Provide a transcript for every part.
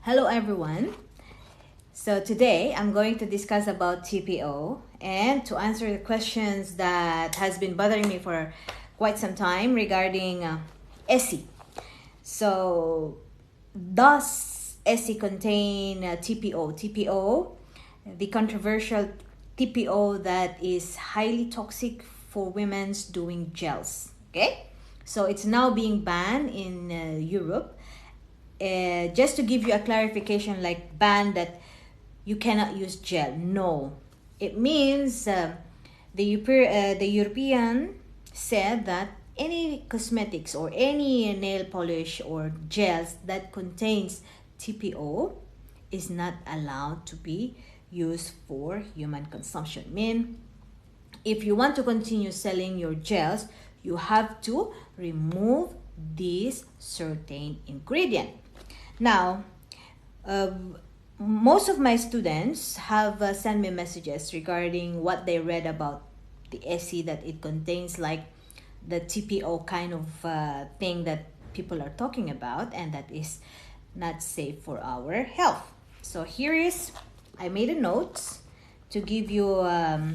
Hello everyone. So today I'm going to discuss about TPO and to answer the questions that has been bothering me for quite some time regarding essie. So does essie contain TPO? TPO, the controversial TPO that is highly toxic for women's doing gels. Okay, so it's now being banned in Europe. Just to give you a clarification, like ban that you cannot use gel. No, it means the European said that any cosmetics or any nail polish or gels that contains TPO is not allowed to be used for human consumption. Mean if you want to continue selling your gels, you have to remove this certain ingredient. Now, uh, most of my students have sent me messages regarding what they read about the essie, that it contains like the TPO kind of thing that people are talking about, and that is not safe for our health. So here is, I made a note to give you a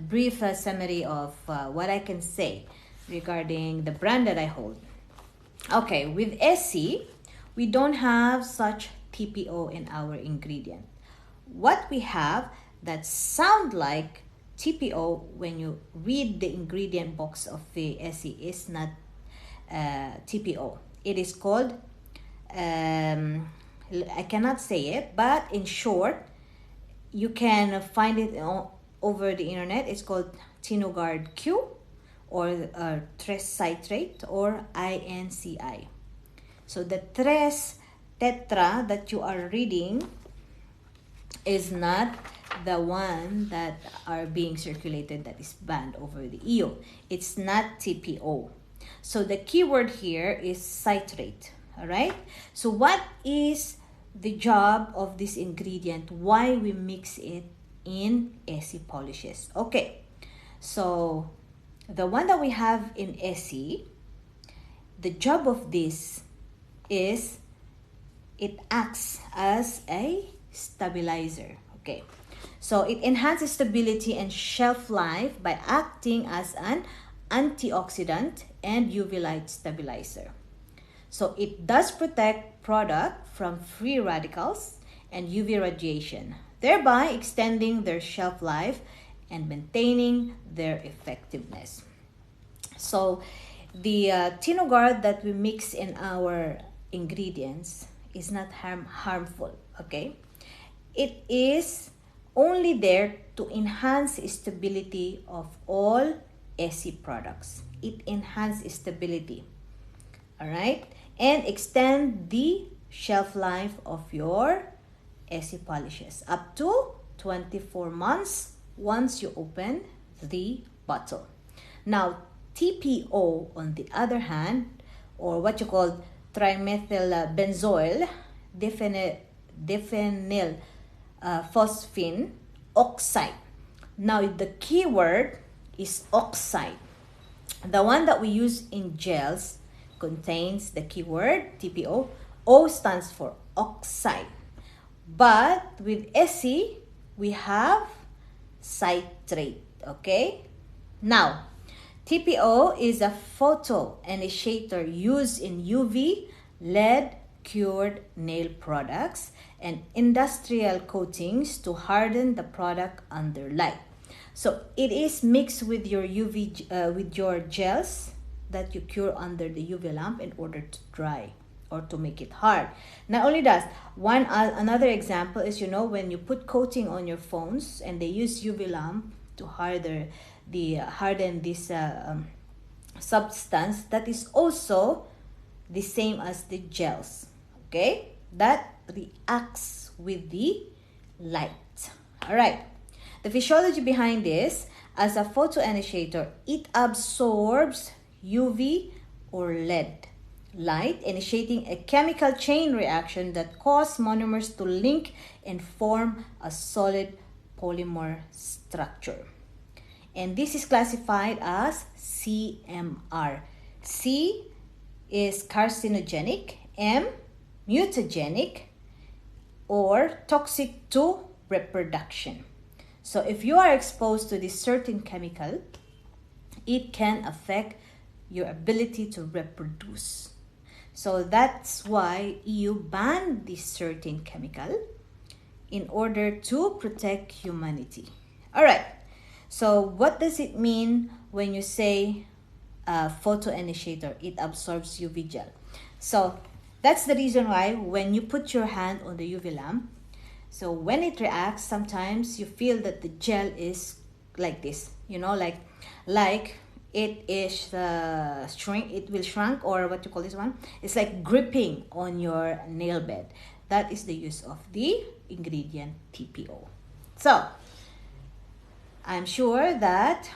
brief summary of what I can say regarding the brand that I hold. Okay, with essie, we don't have such TPO in our ingredient. What we have that sound like TPO when you read the ingredient box of the essie is not TPO. It is called, I cannot say it, but in short, you can find it over the internet. It's called Tinogard Q or tres citrate or INCI. So the tres tetra that you are reading is not the one that are being circulated, that is banned over the EU. It's not TPO. So the keyword here is citrate. All right. So what is the job of this ingredient? Why we mix it in essie polishes? Okay. So the one that we have in essie, the job of this is it acts as a stabilizer. Okay, so it enhances stability and shelf life by acting as an antioxidant and UV light stabilizer. So it does protect product from free radicals and UV radiation, thereby extending their shelf life and maintaining their effectiveness. So the Tinogard that we mix in our ingredients is not harmful. Okay, it is only there to enhance stability of all essie products. It enhances stability, all right, and extend the shelf life of your essie polishes up to 24 months once you open the bottle. Now TPO, on the other hand, or what you call trimethyl benzoyl diphenyl phosphine oxide. Now the keyword is oxide. The one that we use in gels contains the keyword TPO. O stands for oxide. But with essie, we have citrate. Okay? Now, TPO is a photoinitiator used in UV lead cured nail products and industrial coatings to harden the product under light. So it is mixed with your with your gels that you cure under the UV lamp in order to dry or to make it hard. Not only that, another example is, you know, when you put coating on your phones and they use UV lamp to harden this substance, that is also the same as the gels. Okay, that reacts with the light. All right, the physiology behind this: as a photoinitiator, it absorbs UV or LED light, initiating a chemical chain reaction that causes monomers to link and form a solid polymer structure. And this is classified as CMR. C is carcinogenic, M mutagenic, or toxic to reproduction. So if you are exposed to this certain chemical, it can affect your ability to reproduce. So that's why EU banned this certain chemical in order to protect humanity. All right. So what does it mean when you say photoinitiator? It absorbs UV gel. So that's the reason why when you put your hand on the UV lamp, so when it reacts, sometimes you feel that the gel is like this, you know, like it is it will shrink, or what you call this one, it's like gripping on your nail bed. That is the use of the ingredient TPO. So I'm sure that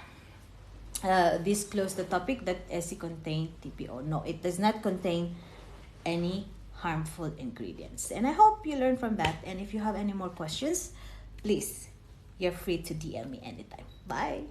this closed the topic that essie contain TPO. No, it does not contain any harmful ingredients. And I hope you learned from that. And if you have any more questions, please, you're free to DM me anytime. Bye.